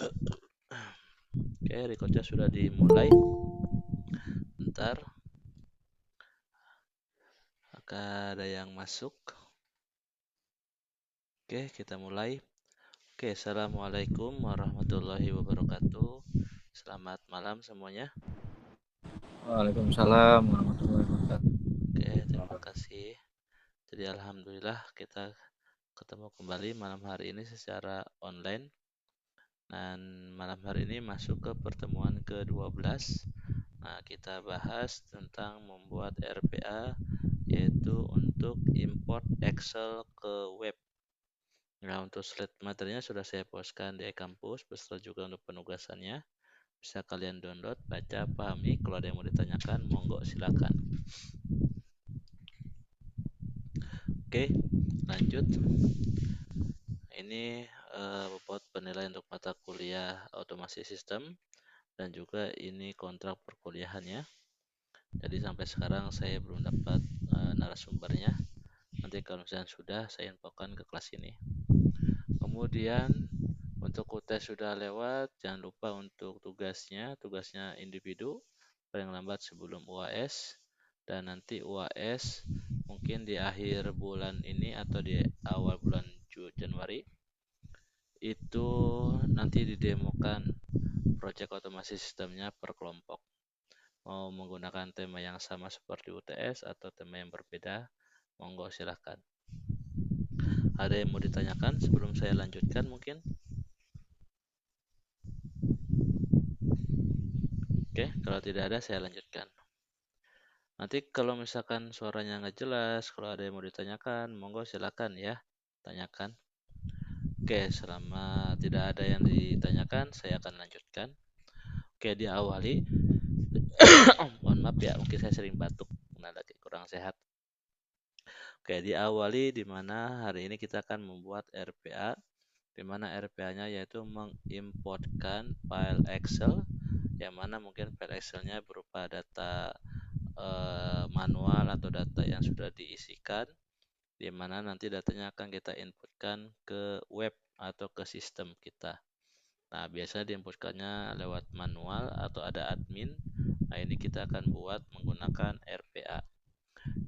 Oke, recordnya sudah dimulai. Bentar, apakah ada yang masuk? Oke, kita mulai. Oke, assalamualaikum warahmatullahi wabarakatuh. Selamat malam semuanya. Waalaikumsalam warahmatullahi wabarakatuh. Oke, terima kasih. Jadi alhamdulillah kita ketemu kembali malam hari ini secara online. Dan malam hari ini masuk ke pertemuan ke-12. Nah, kita bahas tentang membuat RPA, yaitu untuk import Excel ke web. Nah, untuk slide materinya sudah saya postkan di e-kampus beserta juga untuk penugasannya. Bisa kalian download, baca, pahami. Kalau ada yang mau ditanyakan, monggo silakan. Oke, lanjut. Ini buat penilaian untuk mata kuliah otomasi sistem dan juga ini kontrak perkuliahannya. Jadi sampai sekarang saya belum dapat narasumbernya. Nanti kalau misalnya sudah, saya infokan ke kelas ini. Kemudian untuk UTS sudah lewat, jangan lupa untuk tugasnya individu paling lambat sebelum UAS, dan nanti UAS mungkin di akhir bulan ini atau di awal bulan Januari itu nanti didemokan proyek otomasi sistemnya per kelompok. Mau menggunakan tema yang sama seperti UTS atau tema yang berbeda, monggo silahkan. Ada yang mau ditanyakan sebelum saya lanjutkan mungkin? Oke, kalau tidak ada saya lanjutkan. Nanti kalau misalkan suaranya nggak jelas, kalau ada yang mau ditanyakan, monggo silakan ya, tanyakan. Oke, selama tidak ada yang ditanyakan, saya akan lanjutkan. Oke, diawali. Mohon maaf ya, mungkin saya sering batuk, karena lagi kurang sehat. Oke, diawali di mana hari ini kita akan membuat RPA, di mana RPA-nya yaitu mengimportkan file Excel, yang mana mungkin file Excel-nya berupa data manual atau data yang sudah diisikan, di mana nanti datanya akan kita inputkan ke web atau ke sistem kita. Nah, biasanya diinputkannya lewat manual atau ada admin. Nah, ini kita akan buat menggunakan RPA.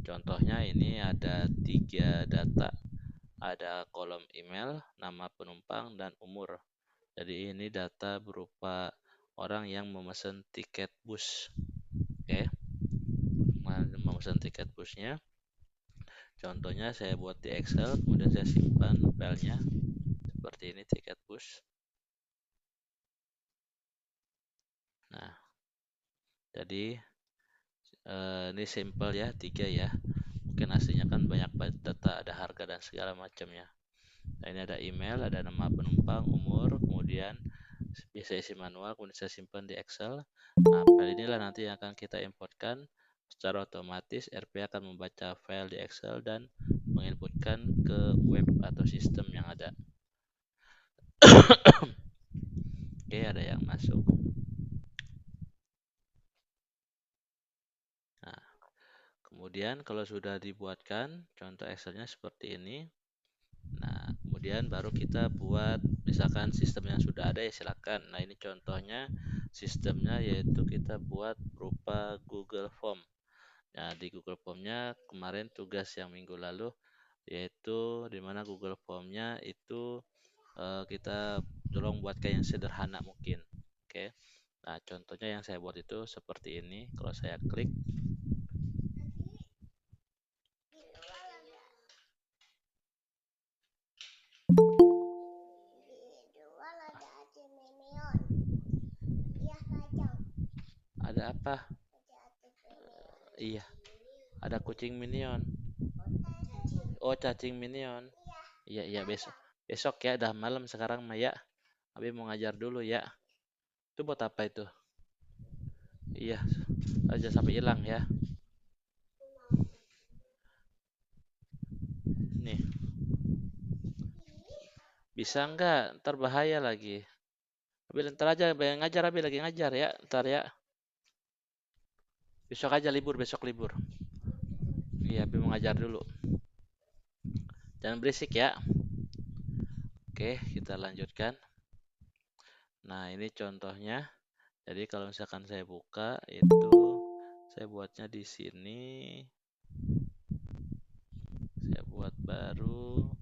Contohnya ini ada 3 data, ada kolom email, nama penumpang, dan umur. Jadi ini data berupa orang yang memesan tiket bus. Oke, memesan tiket busnya. Contohnya saya buat di Excel, kemudian saya simpan filenya seperti ini, tiket bus. Nah, jadi ini simple ya, 3 ya. Mungkin aslinya kan banyak data, ada harga dan segala macamnya. Nah, ini ada email, ada nama penumpang, umur, kemudian bisa isi manual, kemudian saya simpan di Excel. Nah, file inilah nanti yang akan kita importkan secara otomatis. RPA akan membaca file di Excel dan menginputkan ke web atau sistem yang ada. Oke, ada yang masuk. Nah, kemudian kalau sudah dibuatkan, contoh Excelnya seperti ini. Nah, kemudian baru kita buat misalkan sistem yang sudah ada ya silakan. Nah, ini contohnya sistemnya yaitu kita buat berupa Google Form. Nah, di Google Form-nya kemarin tugas yang minggu lalu yaitu di mana Google Form-nya itu kita tolong buatkan yang sederhana mungkin. Oke. Nah, contohnya yang saya buat itu seperti ini. Kalau saya klik, ada apa? Iya, ada kucing minion. Oh, cacing minion. Iya, iya, besok. Besok ya, udah malam sekarang Maya. Abi mau ngajar dulu ya. Itu buat apa itu? Iya, aja sampai hilang ya. Nih, bisa nggak? Ntar bahaya lagi. Abi ntar aja, ngajar Abi lagi ngajar ya. Ntar ya. Besok aja libur, besok libur. Iya, Abi mau ngajar dulu. Jangan berisik ya. Oke, kita lanjutkan. Nah, ini contohnya. Jadi kalau misalkan saya buka itu saya buatnya di sini. Saya buat baru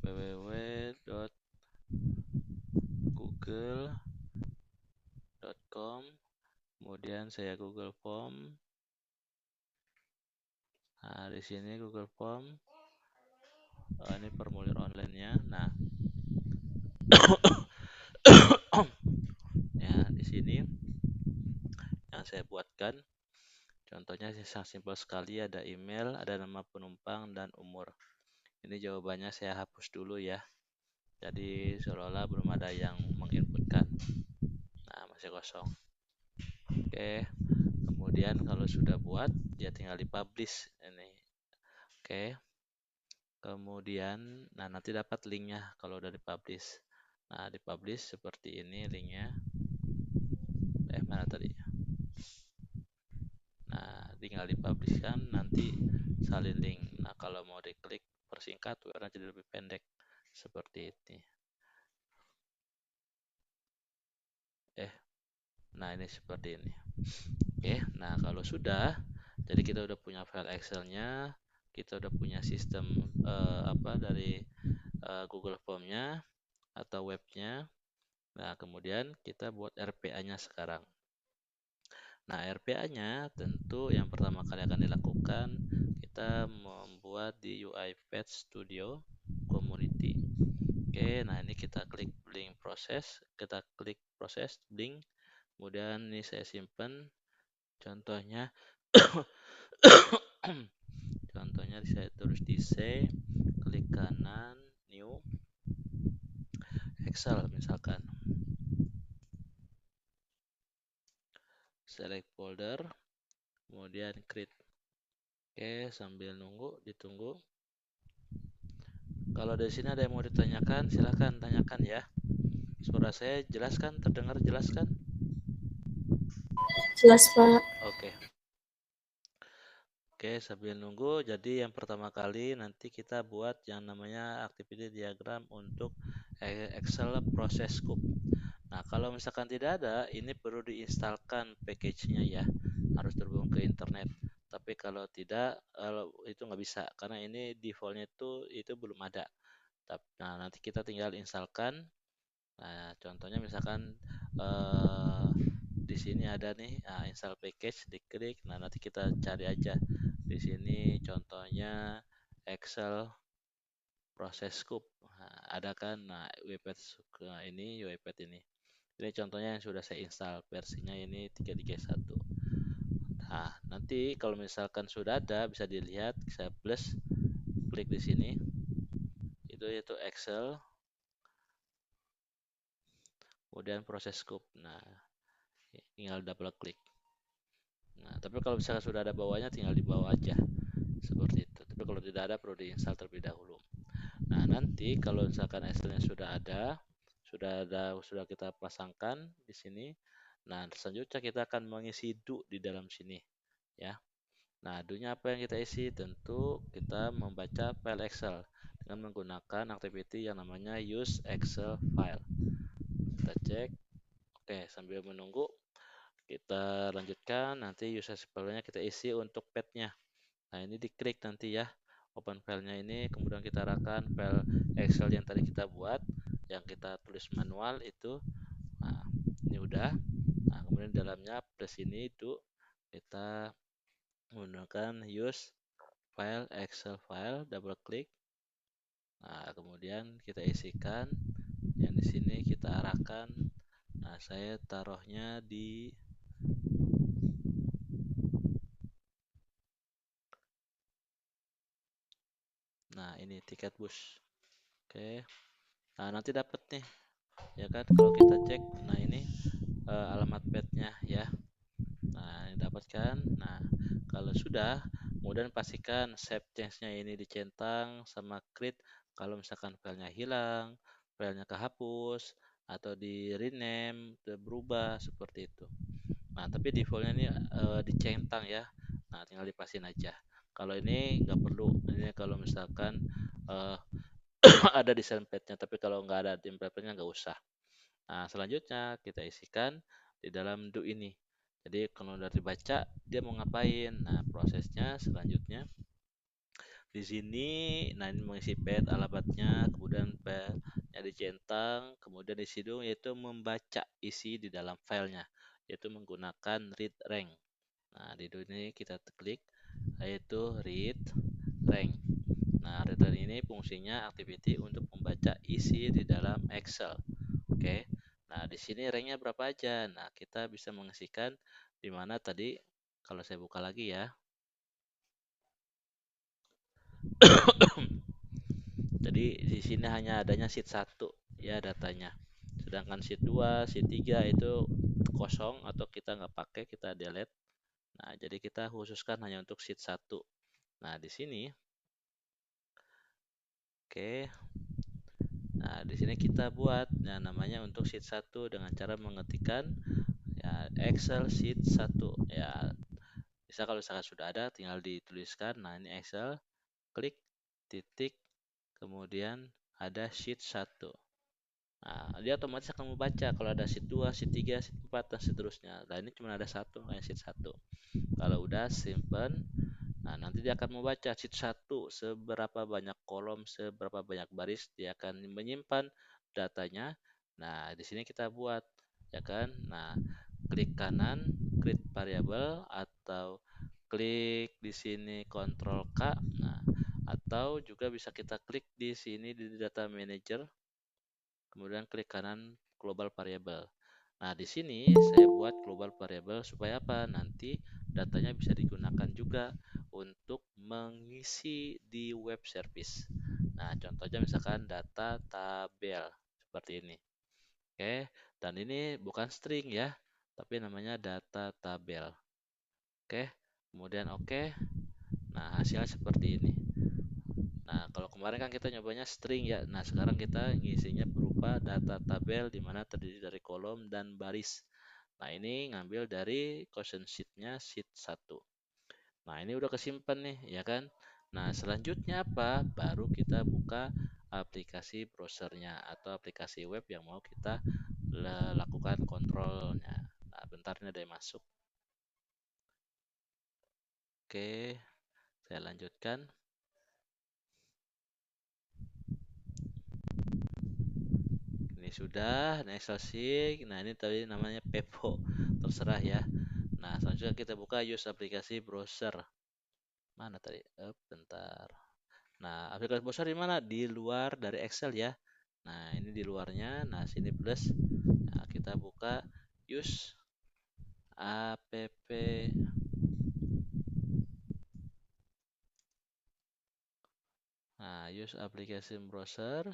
www.google.com. Kemudian saya Google Form. Nah, di sini Google Form. Ini formulir online-nya. Nah, ya di sini yang saya buatkan. Contohnya sangat simpel sekali, ada email, ada nama penumpang, dan umur. Ini jawabannya saya hapus dulu ya. Jadi seolah-olah belum ada yang menginputkan. Nah, masih kosong. Oke. Kemudian kalau sudah buat, dia tinggal dipublish ini. Oke. Kemudian, nah nanti dapat linknya kalau udah dipublish. Nah, dipublish seperti ini linknya. Mana tadi? Nah, tinggal dipublishkan, nanti salin link. Nah, kalau mau diklik persingkat, warna jadi lebih pendek. Seperti ini. Nah ini seperti ini. Oke, nah kalau sudah, jadi kita udah punya file Excel-nya, kita udah punya sistem dari Google Form-nya atau webnya. Nah, kemudian kita buat RPA-nya sekarang. Nah, RPA-nya tentu yang pertama kali akan dilakukan, kita membuat di UiPath Studio Community. Oke, nah ini kita klik link proses, kita klik proses link, kemudian ini saya simpan. Contohnya, contohnya saya tulis di C, klik kanan, new, Excel misalkan. Select folder, kemudian create. Oke, sambil nunggu, ditunggu. Kalau dari sini ada yang mau ditanyakan, silahkan tanyakan ya. Suara saya jelas kan? Terdengar jelas kan? Jelas, Pak. Oke. Oke, sambil nunggu, jadi yang pertama kali nanti kita buat yang namanya activity diagram untuk Excel process scope. Nah, kalau misalkan tidak ada, ini perlu diinstalkan package-nya ya, harus terhubung ke internet. Tapi kalau tidak, itu nggak bisa, karena ini default-nya itu belum ada. Nah, nanti kita tinggal instalkan. Nah, contohnya misalkan di sini ada nih, install package, diklik. Nah, nanti kita cari aja di sini contohnya Excel Process Scope. Nah, ada kan? Nah, UiPath ini. Ini contohnya yang sudah saya install, versinya ini 331. Nah, nanti kalau misalkan sudah ada, bisa dilihat, saya plus, klik di sini. Itu yaitu Excel, kemudian Process Scope. Nah, tinggal double klik. Nah, tapi kalau misalkan sudah ada bawahnya, tinggal di bawah aja. Seperti itu. Tapi kalau tidak ada, perlu diinstal terlebih dahulu. Nah, nanti kalau misalkan Excel-nya sudah kita pasangkan di sini. Nah, selanjutnya kita akan mengisi do di dalam sini, ya. Nah, do-nya apa yang kita isi? Tentu kita membaca file Excel dengan menggunakan activity yang namanya use Excel file. Kita cek. Oke, sambil menunggu kita lanjutkan. Nanti use Excel file-nya kita isi untuk pad-nya. Nah, ini diklik nanti ya. Open filenya ini, kemudian kita arahkan file Excel yang tadi kita buat, yang kita tulis manual itu. Nah, ini udah. Nah, kemudian dalamnya plus ini itu kita menggunakan use file Excel file, double klik. Nah, kemudian kita isikan yang di sini, kita arahkan. Nah, saya taruhnya di ini tiket bus. Oke. Nah, nanti dapat nih, ya kan, kalau kita cek. Nah, ini alamat padnya ya. Nah, ini dapatkan. Nah, kalau sudah, kemudian pastikan save change-nya ini dicentang sama create. Kalau misalkan filenya hilang, filenya kehapus, atau di rename, berubah seperti itu. Nah, tapi defaultnya ini dicentang ya. Nah, tinggal dipasin aja. Kalau ini nggak perlu. Ini kalau misalkan ada desain padnya, tapi kalau nggak ada template-nya nggak usah. Nah, selanjutnya kita isikan di dalam do ini. Jadi kalau udah dibaca, dia mau ngapain? Nah, prosesnya selanjutnya di sini, nah ini mengisi pad alamatnya, kemudian padnya dicentang, kemudian di situ yaitu membaca isi di dalam filenya, yaitu menggunakan read rank. Nah, di ini kita klik yaitu read rank. Nah, read rank ini fungsinya activity untuk membaca isi di dalam Excel. Oke. Nah, di sini ranknya berapa aja? Nah, kita bisa mengisikan di mana tadi kalau saya buka lagi ya. Jadi di sini hanya adanya sheet 1 ya datanya. Sedangkan sheet 2, sheet 3 itu kosong atau kita nggak pakai, kita delete. Nah, jadi kita khususkan hanya untuk sheet 1. Nah, di sini oke. Nah, di sini kita buat yang namanya untuk sheet 1 dengan cara mengetikkan ya Excel sheet 1 ya. Bisa kalau misalkan sudah ada tinggal dituliskan. Nah, ini Excel, klik titik kemudian ada sheet 1. Nah, dia otomatis akan membaca kalau ada sheet 2, sheet 3, sheet 4 dan seterusnya. Nah, ini cuma ada satu, kayak sheet 1. Kalau udah simpen, nah nanti dia akan membaca sheet 1 seberapa banyak kolom, seberapa banyak baris, dia akan menyimpan datanya. Nah, di sini kita buat ya kan. Nah, klik kanan create variable atau klik di sini Ctrl K. Nah, atau juga bisa kita klik di sini di data manager, kemudian klik kanan global variable. Nah, di sini saya buat global variable supaya apa? Nanti datanya bisa digunakan juga untuk mengisi di web service. Nah, contohnya misalkan data tabel seperti ini. Oke, dan ini bukan string ya, tapi namanya data tabel. Oke, kemudian oke. Nah, hasilnya seperti ini. Nah, kalau kemarin kan kita nyobanya string ya. Nah, sekarang kita ngisinya berupa data tabel di mana terdiri dari kolom dan baris. Nah, ini ngambil dari question sheet-nya sheet 1. Nah, ini udah kesimpan nih, ya kan? Nah, selanjutnya apa? Baru kita buka aplikasi browsernya atau aplikasi web yang mau kita lakukan kontrolnya. Nah, bentar ini ada yang masuk. Oke, saya lanjutkan. Ini sudah, next sheet. Nah, ini tadi namanya Pepo. Terserah ya. Nah, selanjutnya kita buka use aplikasi browser. Mana tadi? Bentar. Nah, aplikasi browser di mana? Di luar dari Excel ya. Nah, ini di luarnya. Nah, sini plus. Nah, kita buka use app. Nah, use application browser.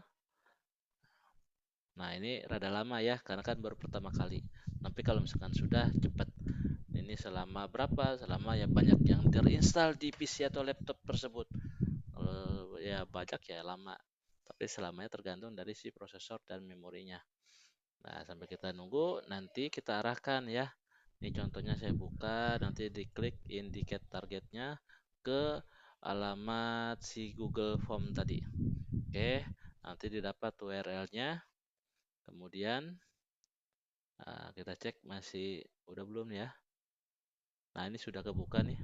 Nah, ini rada lama ya, karena kan baru pertama kali. Tapi kalau misalkan sudah cepat. Ini selama berapa? Selama ya banyak yang terinstall di PC atau laptop tersebut. Kalau ya banyak ya lama. Tapi selamanya tergantung dari si prosesor dan memorinya. Nah, sampai kita nunggu, nanti kita arahkan ya. Ini contohnya saya buka, nanti diklik indicate targetnya ke alamat si Google Form tadi. Oke, nanti didapat URL-nya. Kemudian kita cek masih udah belum ya. Nah, ini sudah kebuka nih.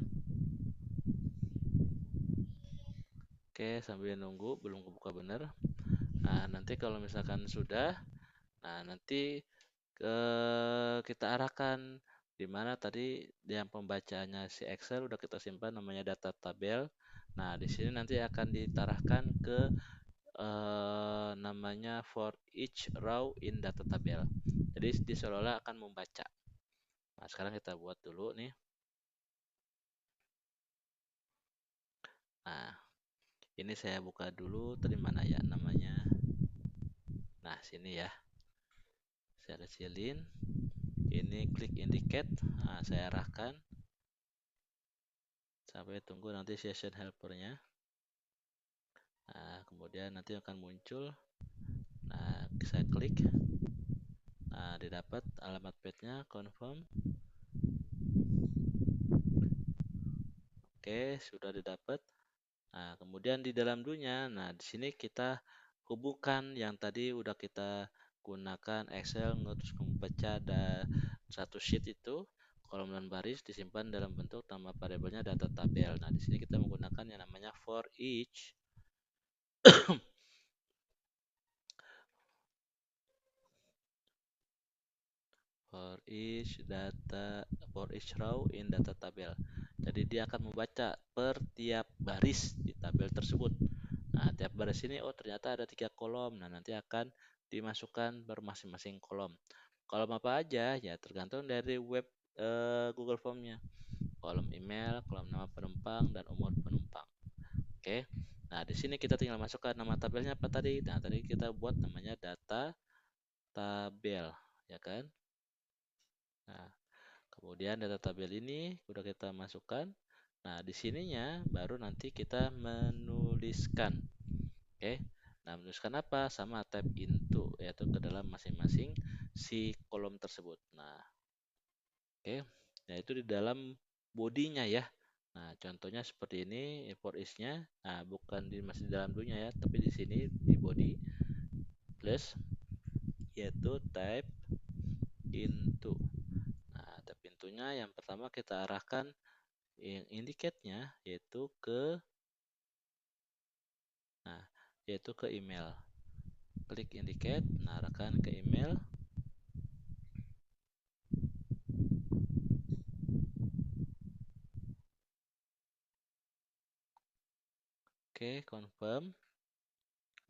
Oke, sambil nunggu belum kebuka bener. Nah, nanti kalau misalkan sudah, nah nanti kita arahkan di mana tadi yang pembacaannya si Excel udah kita simpan namanya data tabel. Nah, di sini nanti akan ditarahkan ke namanya for each row in data tabel. Jadi di seolah-olah akan membaca. Nah, sekarang kita buat dulu nih. Nah, ini saya buka dulu tadi mana ya namanya. Nah, sini ya. Saya kecilin. Ini klik indicate. Nah, saya arahkan sampai tunggu nanti session helpernya. Nah, kemudian nanti akan muncul. Nah, saya klik. Nah, didapat alamat padnya confirm. Oke, sudah didapat. Nah, kemudian di dalam dunia, nah di sini kita hubungkan yang tadi udah kita gunakan Excel terus membaca satu sheet itu kolom dan baris disimpan dalam bentuk nama variabelnya data tabel. Nah, di sini kita menggunakan yang namanya for each for each row in data tabel. Jadi dia akan membaca per tiap baris di tabel tersebut. Nah, tiap baris ini ternyata ada 3 kolom. Nah, nanti akan dimasukkan bermasing-masing kolom. Kolom apa aja? Ya tergantung dari web Google Form-nya. Kolom email, kolom nama penumpang, dan umur penumpang. Oke. Nah, di sini kita tinggal masukkan nama tabelnya apa tadi? Nah, tadi kita buat namanya data tabel, ya kan? Nah, kemudian data tabel ini udah kita masukkan. Nah, di sininya baru nanti kita menuliskan. Oke. Nah, menuliskan apa? Sama tab into, yaitu ke dalam masing-masing si kolom tersebut. Nah, oke. Nah, itu di dalam bodinya ya. Nah, contohnya seperti ini, import is-nya. Nah, bukan masih di dalam dulunya ya, tapi di sini di body plus yaitu type into. Nah, tab pintunya yang pertama kita arahkan yang indicate-nya nah, yaitu ke email. Klik indicate, nah arahkan ke email. Oke, confirm.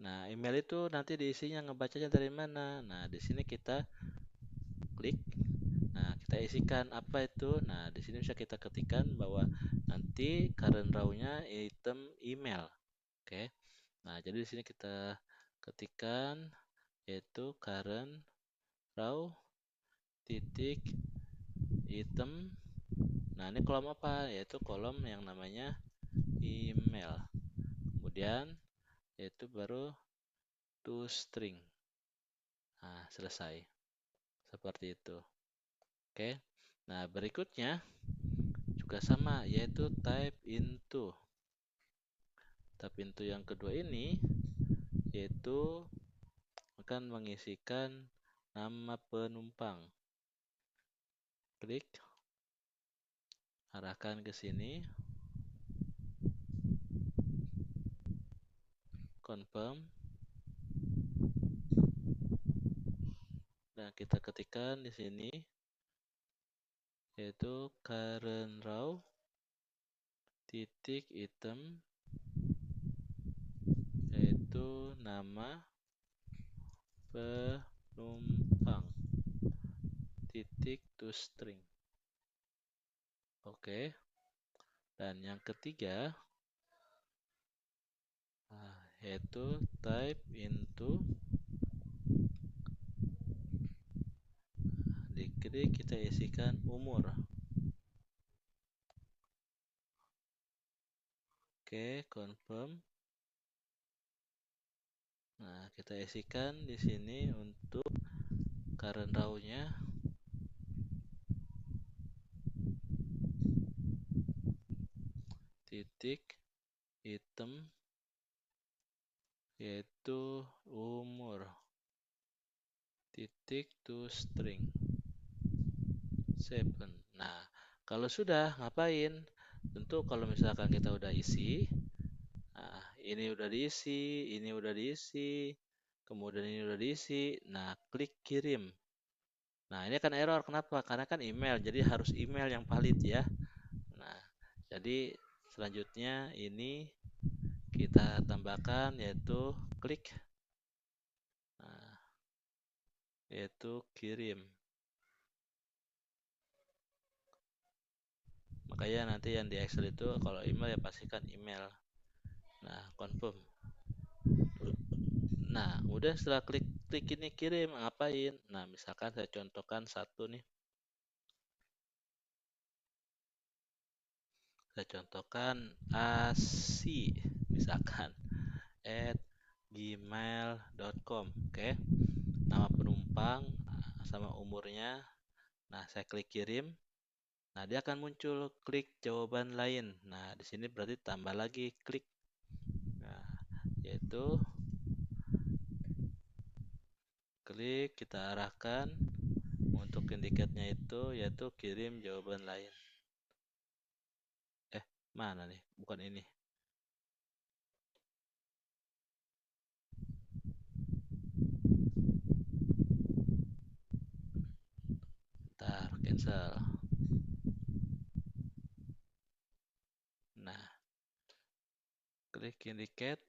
Nah, email itu nanti diisinya ngebacanya dari mana? Nah, di sini kita klik. Nah, kita isikan apa itu? Nah, di sini bisa kita ketikkan bahwa nanti current row-nya item email. Oke. Nah, jadi di sini kita ketikkan yaitu current row titik item. Nah, ini kolom apa? Yaitu kolom yang namanya email. Kemudian yaitu baru to string. Nah, selesai. Seperti itu. Oke. Nah, berikutnya juga sama yaitu type into. Type into yang kedua ini yaitu akan mengisikan nama penumpang. Klik, arahkan ke sini, confirm, dan kita ketikkan di sini yaitu current row titik item yaitu nama penumpang titik to string. Oke. Dan yang ketiga yaitu type into. Diklik kita isikan umur. Oke, confirm. Nah, kita isikan di sini untuk current row-nya titik item yaitu umur titik to string 7. Nah, kalau sudah ngapain? Tentu kalau misalkan kita udah isi, nah ini udah diisi, ini udah diisi, kemudian ini udah diisi. Nah, klik kirim. Nah, ini akan error. Kenapa? Karena kan email, jadi harus email yang valid ya. Nah, jadi selanjutnya ini kita tambahkan yaitu klik, nah, yaitu kirim. Makanya nanti yang di Excel itu kalau email ya pastikan email. Nah, confirm. Nah, udah setelah klik klik ini kirim, ngapain? Nah, misalkan saya contohkan satu nih. Saya contohkan asi misalkan at gmail.com. Oke. Nama penumpang sama umurnya. Nah, saya klik kirim. Nah, dia akan muncul klik jawaban lain. Nah, di sini berarti tambah lagi klik. Nah, yaitu klik, kita arahkan untuk indikatnya itu yaitu kirim jawaban lain. Mana nih? Bukan ini. Ntar, cancel. Nah, klik indicate.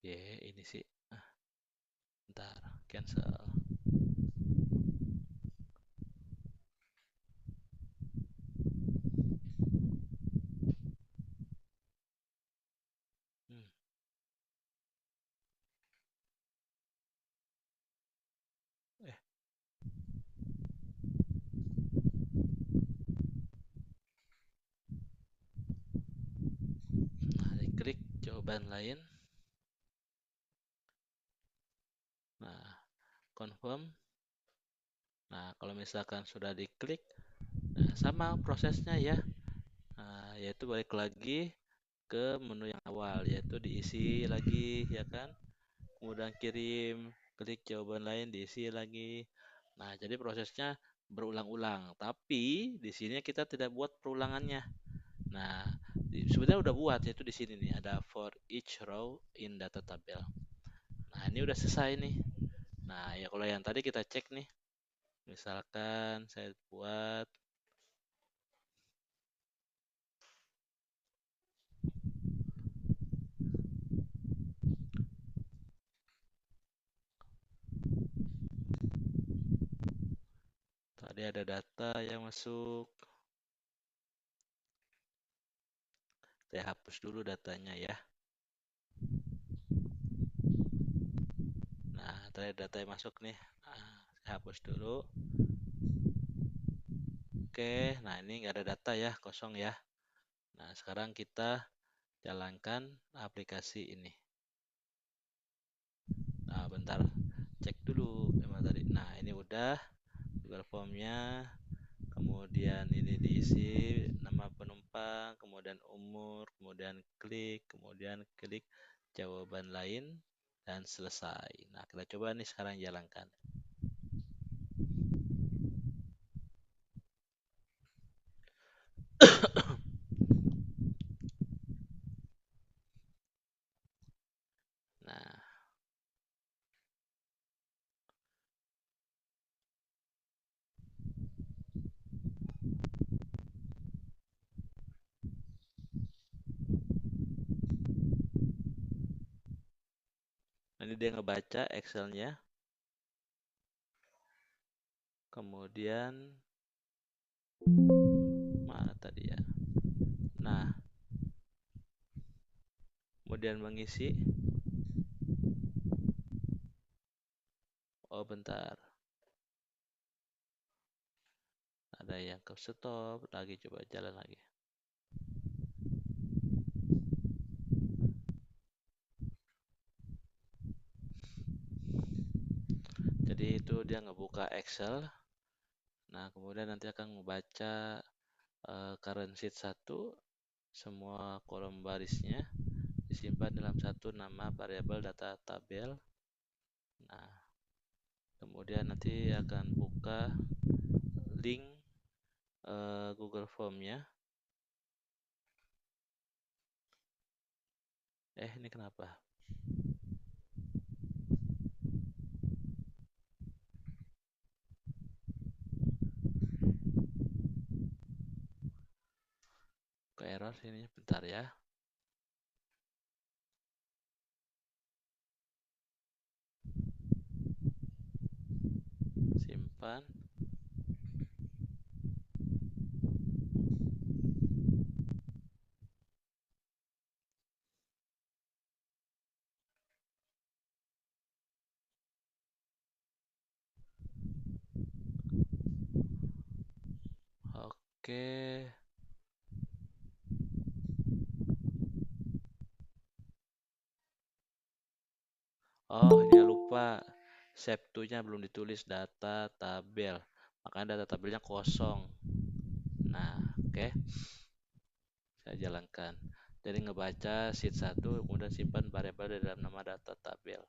Ini sih. Ntar, cancel. Hmm. Eh, nah, diklik jawaban lain. Nah, confirm. Nah, kalau misalkan sudah diklik, nah, sama prosesnya ya. Nah, yaitu balik lagi ke menu yang awal, yaitu diisi lagi, ya kan? Kemudian kirim, klik jawaban lain, diisi lagi. Nah, jadi prosesnya berulang-ulang. Tapi di sini kita tidak buat perulangannya. Nah, sebenarnya udah buat, yaitu di sini nih ada for each row in data tabel. Nah, ini udah selesai nih. Nah, ya kalau yang tadi kita cek nih, misalkan saya buat tadi ada data yang masuk, saya hapus dulu datanya ya. Nah, tadi ada data yang masuk nih. Nah, saya hapus dulu. Oke, nah ini nggak ada data ya, kosong ya. Nah, sekarang kita jalankan aplikasi ini. Nah, bentar, cek dulu memang tadi. Nah, ini udah Google Formnya. Kemudian ini diisi nama penumpang, kemudian umur, kemudian klik jawaban lain, dan selesai. Nah, kita coba nih sekarang jalankan. Nah, ini dia ngebaca Excelnya. Kemudian mana tadi ya? Nah, kemudian mengisi. Oh, bentar. Ada yang ke stop lagi, coba jalan lagi. Jadi itu dia ngebuka Excel. Nah, kemudian nanti akan membaca current sheet 1, semua kolom barisnya disimpan dalam satu nama variabel data tabel. Nah, kemudian nanti akan buka link Google Formnya. Ini kenapa? Ke error sini, bentar ya. Simpan. Oke. Oh, ini lupa. Save to-nya belum ditulis data tabel. Makanya data tabelnya kosong. Nah, oke. Saya jalankan. Jadi ngebaca sheet 1, kemudian simpan variabel di dalam nama data tabel.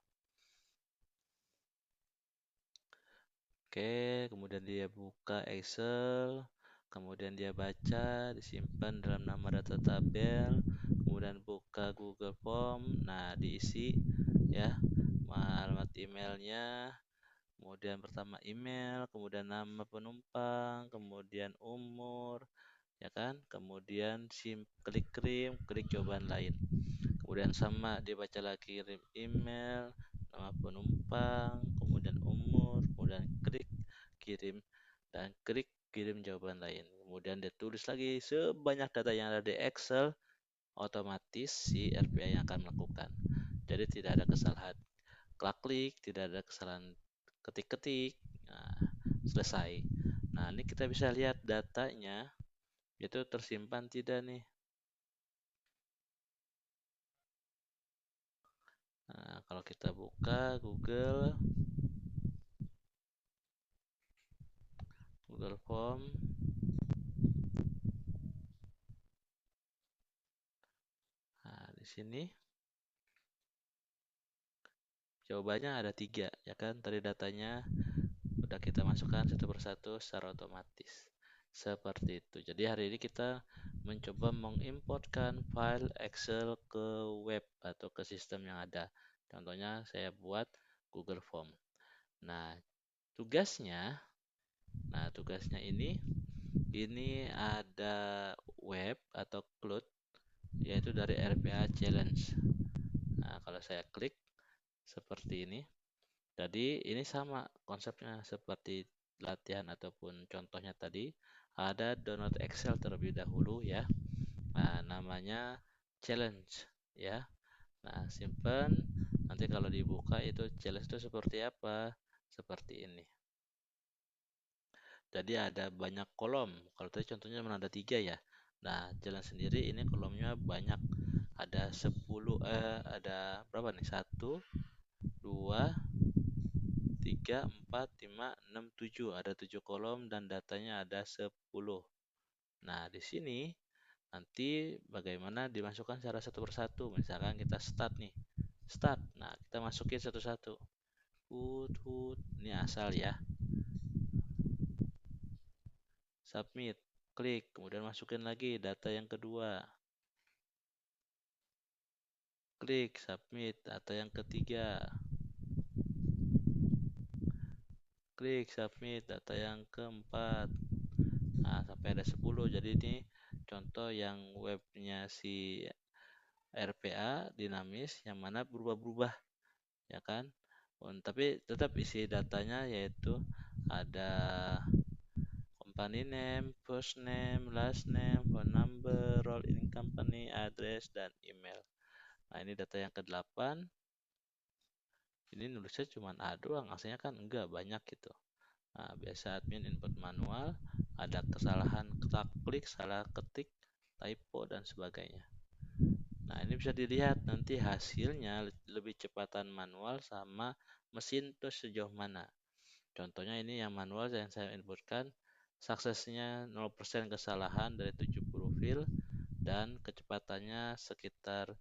Oke, kemudian dia buka Excel, kemudian dia baca, disimpan dalam nama data tabel, kemudian buka Google Form, nah diisi ya alamat emailnya, kemudian pertama email, kemudian nama penumpang, kemudian umur, ya kan, kemudian klik klik jawaban lain. Kemudian sama dia baca lagi kirim email, nama penumpang, kemudian umur, kemudian klik kirim dan klik kirim jawaban lain. Kemudian dia tulis lagi sebanyak data yang ada di Excel, otomatis si RPA yang akan melakukan. Jadi tidak ada kesalahan klik, tidak ada kesalahan ketik-ketik. Nah, selesai. Nah, ini kita bisa lihat datanya itu tersimpan tidak nih. Nah, kalau kita buka Google Form, nah di sini jawabannya ada 3, ya kan? Tadi datanya udah kita masukkan satu persatu secara otomatis. Seperti itu. Jadi hari ini kita mencoba mengimportkan file Excel ke web atau ke sistem yang ada. Contohnya saya buat Google Form. Nah, tugasnya, tugasnya ini ada web atau cloud yaitu dari RPA Challenge. Nah, kalau saya klik seperti ini. Jadi ini sama konsepnya seperti latihan ataupun contohnya tadi. Ada download Excel terlebih dahulu ya. Nah, namanya challenge ya. Nah, simpan. Nanti kalau dibuka itu challenge itu seperti apa? Seperti ini. Jadi ada banyak kolom. Kalau tadi contohnya cuma ada 3 ya. Nah, jalan sendiri ini kolomnya banyak. Ada 10 ada berapa nih? 1 2 3 4 5 6 7. Ada 7 kolom dan datanya ada 10. Nah, di sini nanti bagaimana dimasukkan secara satu persatu. Misalkan kita start nih. Start. Nah, kita masukin satu-satu. Ini asal ya. Submit, klik, kemudian masukin lagi data yang kedua. Klik, submit, data yang ketiga. Klik, submit, data yang keempat. Nah, sampai ada 10. Jadi ini contoh yang webnya si RPA dinamis yang mana berubah-berubah, ya kan? Tapi tetap isi datanya yaitu ada company name, first name, last name, phone number, role in company, address, dan email. Nah, ini data yang ke-8. Ini nulisnya cuma A doang, aslinya kan enggak, banyak gitu. Nah, biasa admin input manual, ada kesalahan klik, salah ketik, typo, dan sebagainya. Nah, ini bisa dilihat nanti hasilnya lebih cepatan manual sama mesin tuh sejauh mana. Contohnya ini yang manual yang saya inputkan, suksesnya 0% kesalahan dari 70 file dan kecepatannya sekitar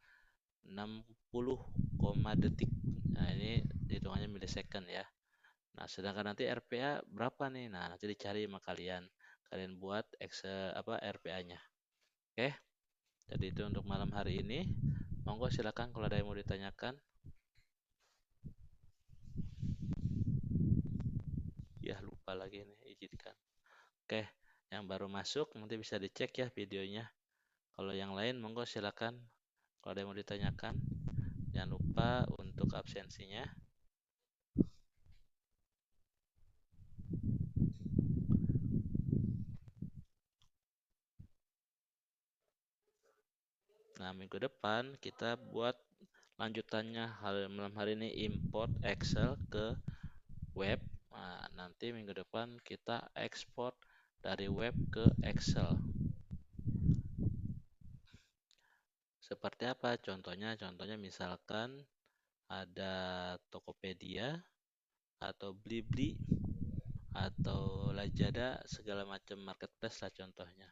60, detik. Nah, ini hitungannya millisecond ya. Nah, sedangkan nanti RPA berapa nih? Nah, nanti dicari sama kalian. Kalian buat Excel RPA-nya. Oke. Jadi itu untuk malam hari ini. Monggo silakan kalau ada yang mau ditanyakan. Ya, lupa lagi nih, izinkan. Oke, yang baru masuk nanti bisa dicek ya videonya. Kalau yang lain monggo silakan kalau ada yang mau ditanyakan. Jangan lupa untuk absensinya. Nah, minggu depan kita buat lanjutannya malam hari ini import Excel ke web. Nah, nanti minggu depan kita ekspor dari web ke Excel. Seperti apa contohnya? Contohnya misalkan ada Tokopedia atau Blibli atau Lazada, segala macam marketplace lah contohnya.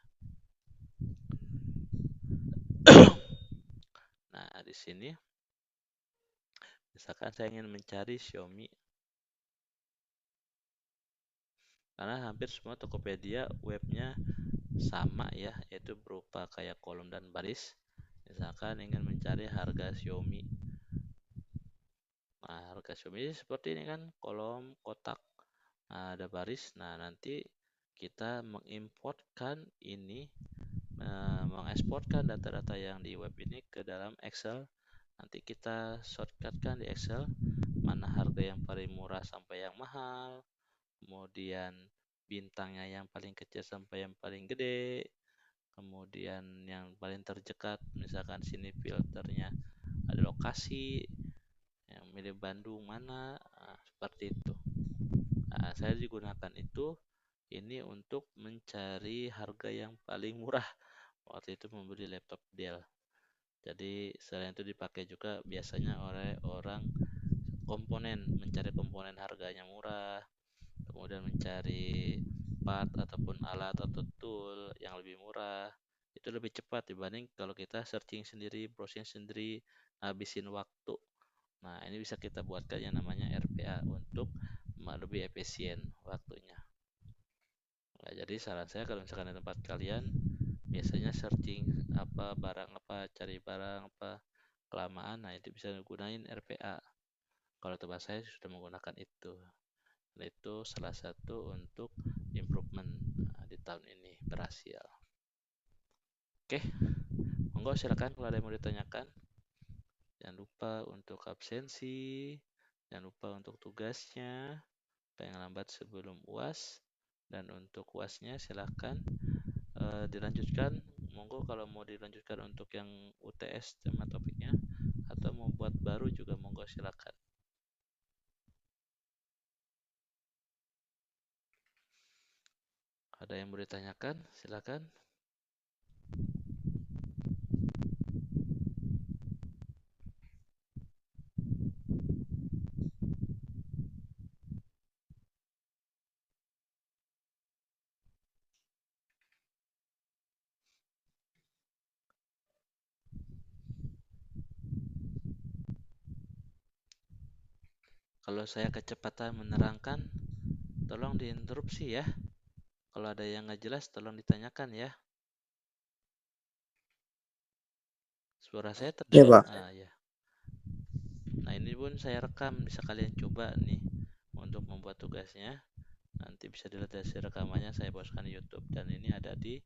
Nah, di sini misalkan saya ingin mencari Xiaomi. karena hampir semua Tokopedia webnya sama ya, yaitu berupa kayak kolom dan baris. Misalkan ingin mencari harga Xiaomi, nah harga Xiaomi seperti ini kan, kolom, kotak, nah, ada baris. Nah nanti kita mengimportkan ini, mengeksporkan data-data yang di web ini ke dalam Excel. Nanti kita shortcutkan di Excel mana harga yang paling murah sampai yang mahal, kemudian bintangnya yang paling kecil sampai yang paling gede, kemudian yang paling terdekat, misalkan sini filternya ada lokasi, yang milih Bandung mana, nah, seperti itu. Nah, saya digunakan itu ini untuk mencari harga yang paling murah. Waktu itu membeli laptop Dell. Jadi selain itu dipakai juga biasanya oleh orang komponen, mencari komponen harganya murah, kemudian mencari part ataupun alat atau tool yang lebih murah. Itu lebih cepat dibanding kalau kita searching sendiri, browsing sendiri, habisin waktu. Nah, ini bisa kita buatkan yang namanya RPA untuk lebih efisien waktunya. Nah, jadi saran saya kalau misalkan di tempat kalian biasanya searching apa barang apa, cari barang apa, kelamaan, nah itu bisa gunain RPA. Kalau tempat saya sudah menggunakan itu. Dan itu salah satu untuk improvement di tahun ini berhasil. Oke, monggo silakan kalau ada yang mau ditanyakan. Jangan lupa untuk absensi, jangan lupa untuk tugasnya, paling lambat sebelum UAS. Dan untuk UASnya silakan dilanjutkan. Monggo kalau mau dilanjutkan untuk yang UTS tema topiknya atau mau buat baru juga monggo silakan. Ada yang mau ditanyakan? Silakan. Kalau saya kecepatan menerangkan, tolong diinterupsi ya. Kalau ada yang nggak jelas, tolong ditanyakan ya. Suara saya Ya, terdengar? Pak. Ya. Nah, ini pun saya rekam, bisa kalian coba nih untuk membuat tugasnya. Nanti bisa dilihat hasil rekamannya saya poskan di YouTube dan ini ada di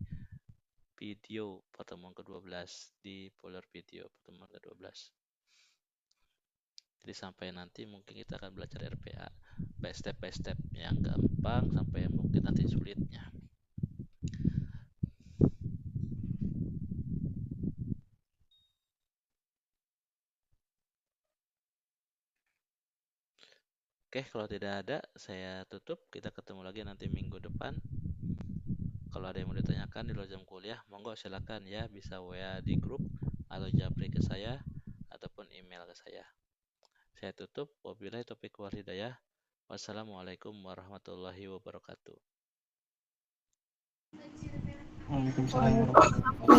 video pertemuan ke-12 di folder video pertemuan ke-12. Jadi sampai nanti mungkin kita akan belajar RPA by step yang gampang sampai yang mungkin nanti sulitnya. Oke, kalau tidak ada, saya tutup. Kita ketemu lagi nanti minggu depan. Kalau ada yang mau ditanyakan di luar jam kuliah, monggo silakan ya, bisa WA di grup atau japri ke saya ataupun email ke saya. Saya tutup. Wabillahi taufiq wal hidayah. Wassalamualaikum warahmatullahi wabarakatuh. Waalaikumsalam warahmatullahi wabarakatuh.